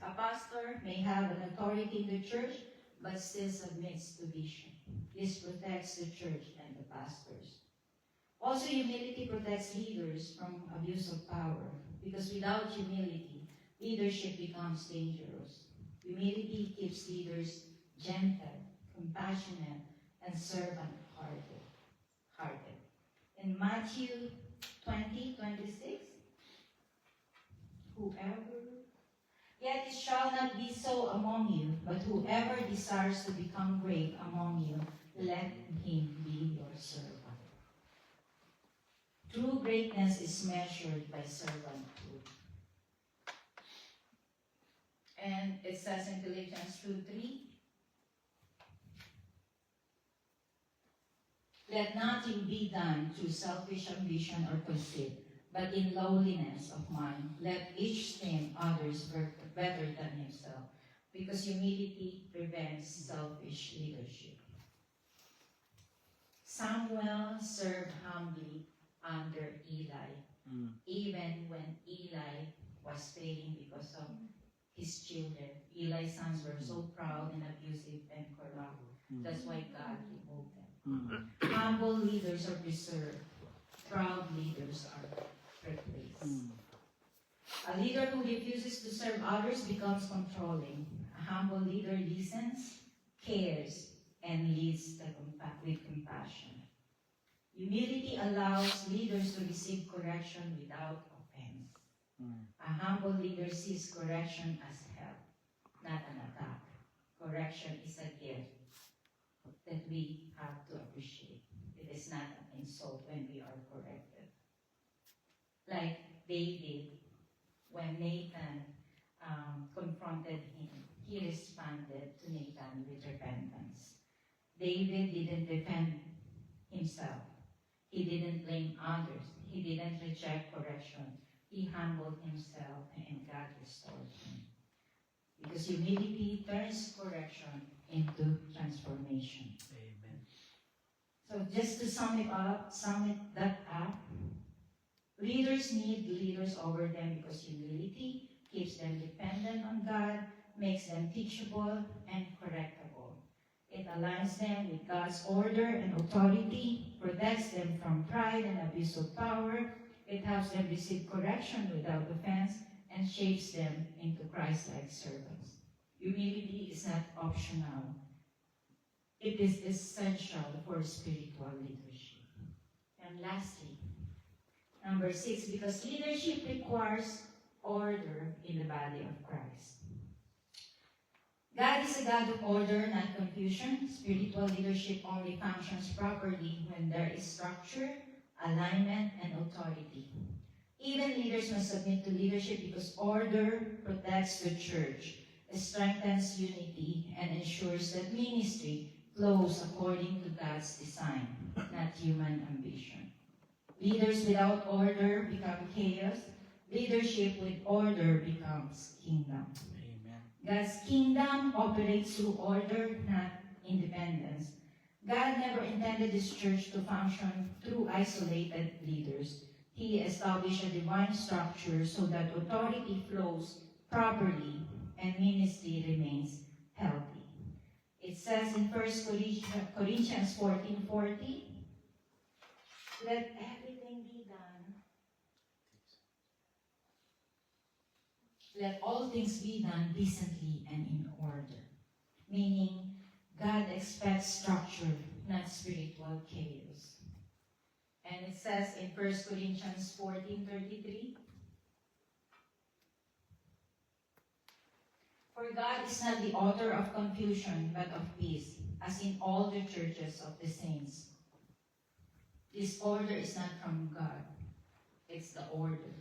A pastor may have an authority in the church, but still submits to vision. This protects the church and the pastors. Also, humility protects leaders from abuse of power, because without humility, leadership becomes dangerous. Humility keeps leaders gentle, compassionate, and servant-hearted. In Matthew 20:26, yet it shall not be so among you, but whoever desires to become great among you, let him be your servant. True greatness is measured by servanthood. And it says in Philippians 2:3, let nothing be done through selfish ambition or conceit, but in lowliness of mind, let each esteem others better than himself, because humility prevents selfish leadership. Samuel served humbly under Eli, even when Eli was failing because of his children. Eli's sons were so proud and abusive and corrupt. That's why God removed them. Humble leaders are preserved. Proud leaders are replaced. A leader who refuses to serve others becomes controlling. A humble leader listens, cares, and leads with compassion. Humility allows leaders to receive correction without offense. A humble leader sees correction as help, not an attack. Correction is a gift that we have to appreciate. It is not an insult when we are corrected. Like David, when Nathan confronted him he responded to Nathan with repentance. David didn't defend himself. He didn't blame others. He didn't reject correction. He humbled himself and God restored him. Because humility turns correction into transformation. Amen. So just to sum that up, leaders need leaders over them because humility keeps them dependent on God, makes them teachable and correctable. It aligns them with God's order and authority, protects them from pride and abuse of power. It helps them receive correction without offense, and shapes them into Christ-like servants. Humility is not optional. It is essential for spiritual leadership. And lastly, number 6, because leadership requires order in the body of Christ. God is a God of order, not confusion. Spiritual leadership only functions properly when there is structure, alignment, and authority. Even leaders must submit to leadership because order protects the church, strengthens unity, and ensures that ministry flows according to God's design, not human ambition. Leaders without order become chaos. Leadership with order becomes kingdom. Amen. God's kingdom operates through order, not independence. God never intended His church to function through isolated leaders. He established a divine structure so that authority flows properly and ministry remains healthy. It says in 1 Corinthians 14:40, let everything be done. Let all things be done decently and in order. Meaning, God expects structure, not spiritual chaos. And it says in 1 Corinthians 14:33, for God is not the author of confusion, but of peace, as in all the churches of the saints. This order is not from God. It's the order,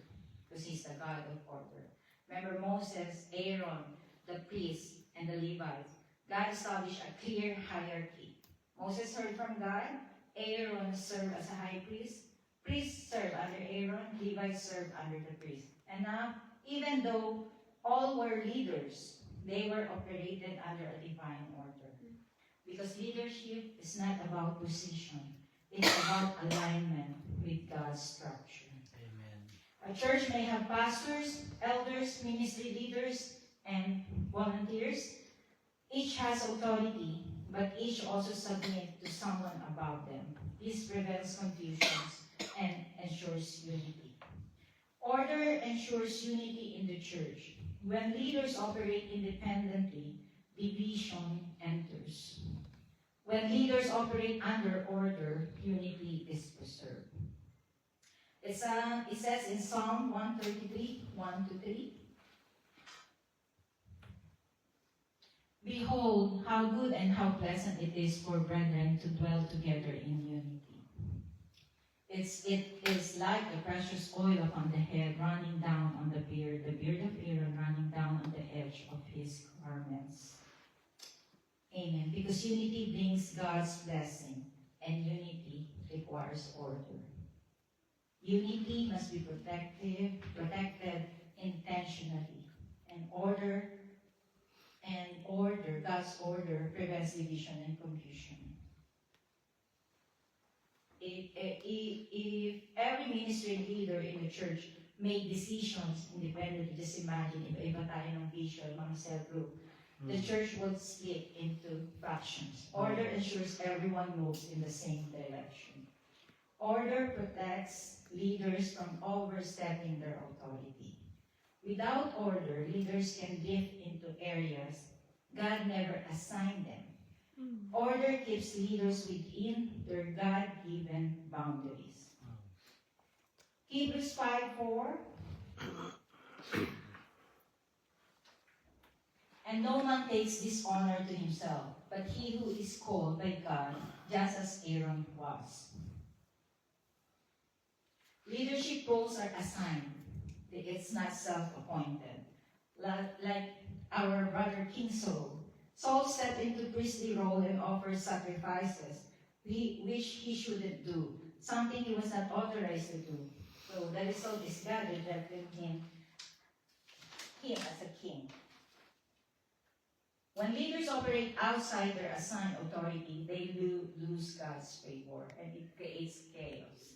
because He's the God of order. Remember Moses, Aaron, the priests, and the Levites. God established a clear hierarchy. Moses heard from God. Aaron served as a high priest. Priests served under Aaron. Levites served under the priest. And now, even though all were leaders, they were operated under a divine order. Because leadership is not about position. It's about alignment with God's structure. Amen. A church may have pastors, elders, ministry leaders, and volunteers. Each has authority, but each also submits to someone above them. This prevents confusions and ensures unity. Order ensures unity in the church. When leaders operate independently, division enters. When leaders operate under order, unity is preserved. It says in Psalm 133, 1-3, behold, how good and how pleasant it is for brethren to dwell together in unity. It is like the precious oil upon the head running down on the beard of Aaron running down on the edge of his garments. Amen. Because unity brings God's blessing, and unity requires order. Unity must be protected intentionally, and God's order prevents division and confusion. If every ministry leader in the church made decisions independently, just imagine if iba tayo ng vision, mga cell group, the church would split into fractions. Order ensures everyone moves in the same direction. Order protects leaders from overstepping their authority. Without order, leaders can drift into areas God never assigned them. Order keeps leaders within their God-given boundaries. Hebrews 5:4. And no man takes this honor to himself, but he who is called by God, just as Aaron was. Leadership roles are assigned. It's not self-appointed. Like our brother King Saul. Saul stepped into priestly role and offered sacrifices, which he shouldn't do, something he was not authorized to do. So the result is God rejected him as a king. When leaders operate outside their assigned authority, they lose God's favor, and it creates chaos.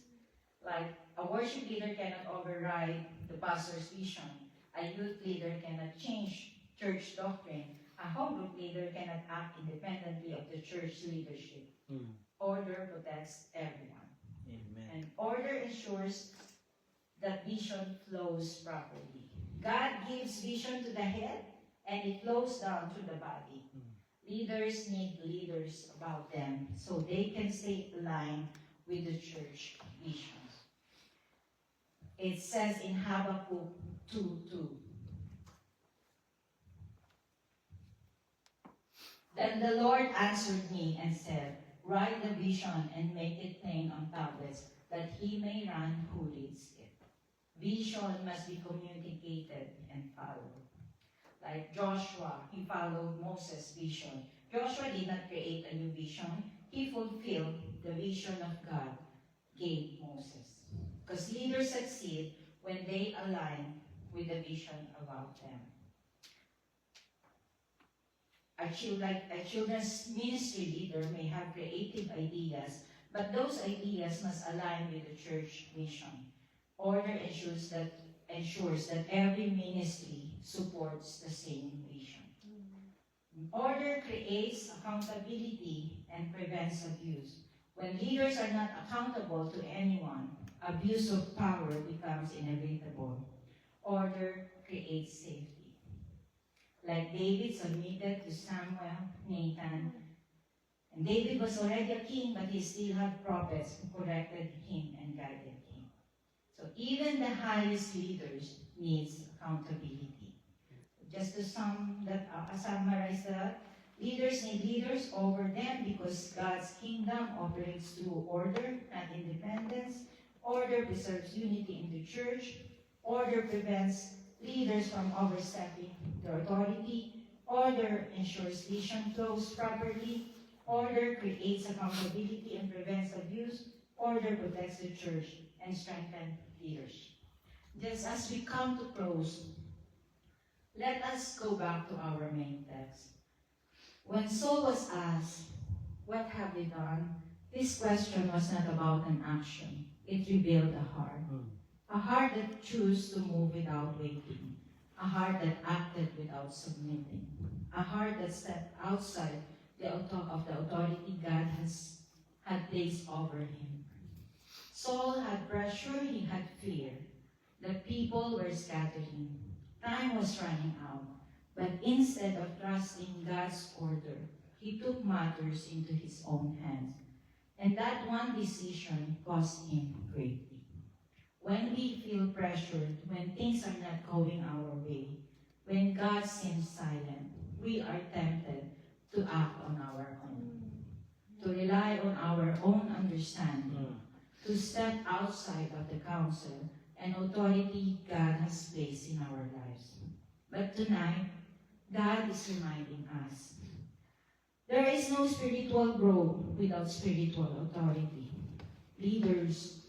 Like a worship leader cannot override the pastor's vision. A youth leader cannot change church doctrine. A home group leader cannot act independently of the church leadership. Order protects everyone. Amen. And order ensures that vision flows properly. God gives vision to the head, and it flows down to the body. Leaders need leaders about them so they can stay aligned with the church vision. It says in Habakkuk 2:2. Then the Lord answered me and said, write the vision and make it plain on tablets, that he may run who reads it. Vision must be communicated and followed. Like Joshua, he followed Moses' vision. Joshua did not create a new vision. He fulfilled the vision of God gave Moses. Because leaders succeed when they align with the vision about them. A children's ministry leader may have creative ideas, but those ideas must align with the church mission. Order ensures that every ministry supports the same vision. Order creates accountability and prevents abuse. When leaders are not accountable to anyone, abuse of power becomes inevitable. Order creates safety. Like David submitted to Samuel, Nathan, and David was already a king, but he still had prophets who corrected him and guided him. So even the highest leaders needs accountability. Just to summarize that, leaders need leaders over them because God's kingdom operates through order, not independence. Order preserves unity in the church. Order prevents leaders from overstepping their authority. Order ensures vision flows properly. Order creates accountability and prevents abuse. Order protects the church and strengthens leadership. Just as we come to close, let us go back to our main text. When Saul was asked, what have they done? This question was not about an action. It revealed a heart. A heart that chose to move without waiting. A heart that acted without submitting. A heart that stepped outside of the authority God had placed over him. Saul had pressure, he had fear. The people were scattering. Time was running out. But instead of trusting God's order, he took matters into his own hands. And that one decision cost him greatly. When we feel pressured, when things are not going our way, when God seems silent, we are tempted to act on our own, to rely on our own understanding, to step outside of the counsel and authority God has placed in our lives. But tonight, God is reminding us, there is no spiritual growth without spiritual authority. Leaders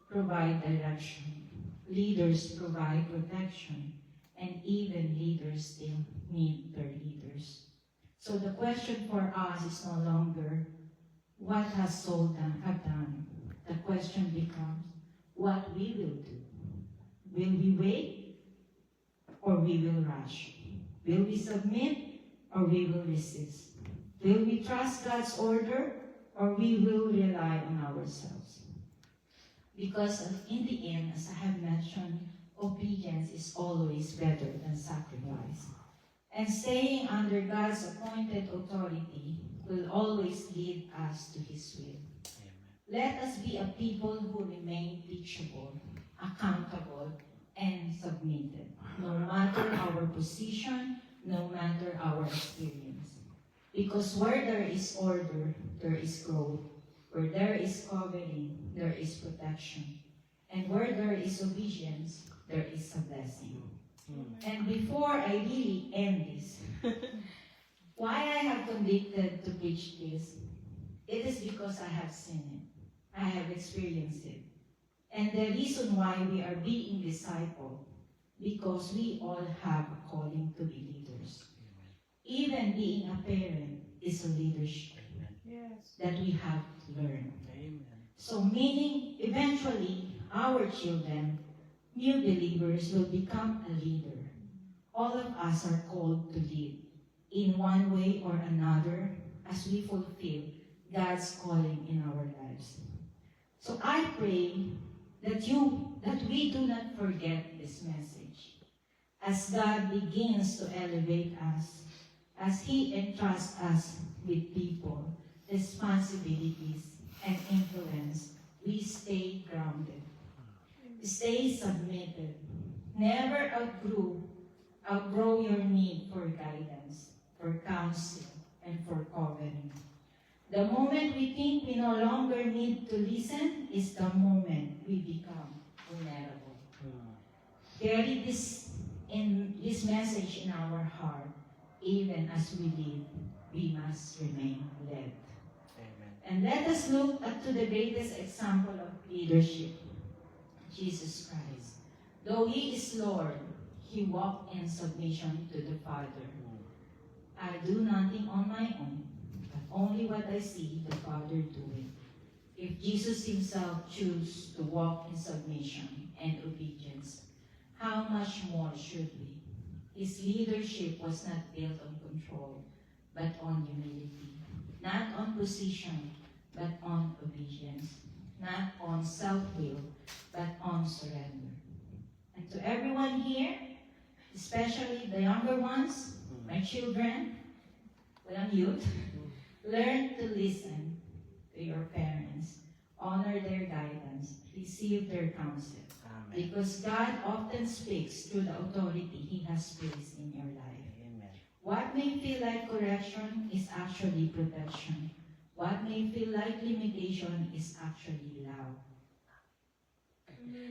provide direction. Leaders provide protection. And even leaders still need their leaders. So the question for us is no longer, what has Saul have done? The question becomes, what we will do. Will we wait or we will rush? Will we submit or we will resist? Will we trust God's order or we will rely on ourselves? Because in the end, as I have mentioned, obedience is always better than sacrifice. And staying under God's appointed authority will always lead us to His will. Amen. Let us be a people who remain teachable, accountable, and submitted, no matter our position, no matter our experience. Because where there is order, there is growth. Where there is covering, there is protection. And where there is obedience, there is a blessing. And before I really end this, why I have convicted to preach this, it is because I have seen it. I have experienced it. And the reason why we are being discipled, because we all have a calling to be leaders. Even being a parent is a leadership Yes. that we have to learn. Amen. So meaning, eventually, our children, new believers, will become a leader. All of us are called to lead in one way or another as we fulfill God's calling in our lives. So I pray that we do not forget this message as God begins to elevate us, as He entrusts us with people, responsibilities, and influence. We stay grounded, stay submitted, never outgrow your need for guidance, for counsel, and for covering. The moment we think we no longer need to listen is the moment we become vulnerable. Carry this message in our heart. Even as we live, we must remain led. Amen. And let us look up to the greatest example of leadership, Jesus Christ. Though He is Lord, He walked in submission to the Father. I do nothing on my own, but only what I see the Father doing. If Jesus Himself chose to walk in submission and obedience, how much more should we? His leadership was not built on control, but on humility. Not on position, but on obedience. Not on self-will, but on surrender. And to everyone here, especially the younger ones, my children, walang youth, learn to listen to your parents. Honor their guidance. Receive their counsel. Amen. Because God often speaks through the authority He has placed in your life. Amen. What may feel like correction is actually protection. What may feel like limitation is actually love.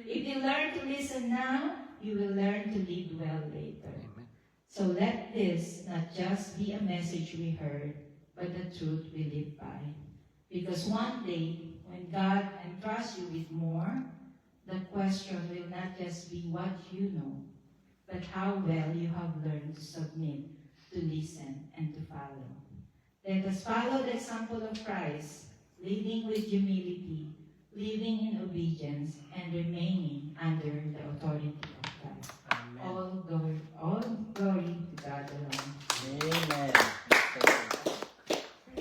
If you learn to listen now, you will learn to lead well later. Amen. So let this not just be a message we heard, but the truth we live by. Because one day, when God entrusts you with more, the question will not just be what you know, but how well you have learned to submit, to listen, and to follow. Let us follow the example of Christ, leading with humility, living in obedience, and remaining under the authority of God.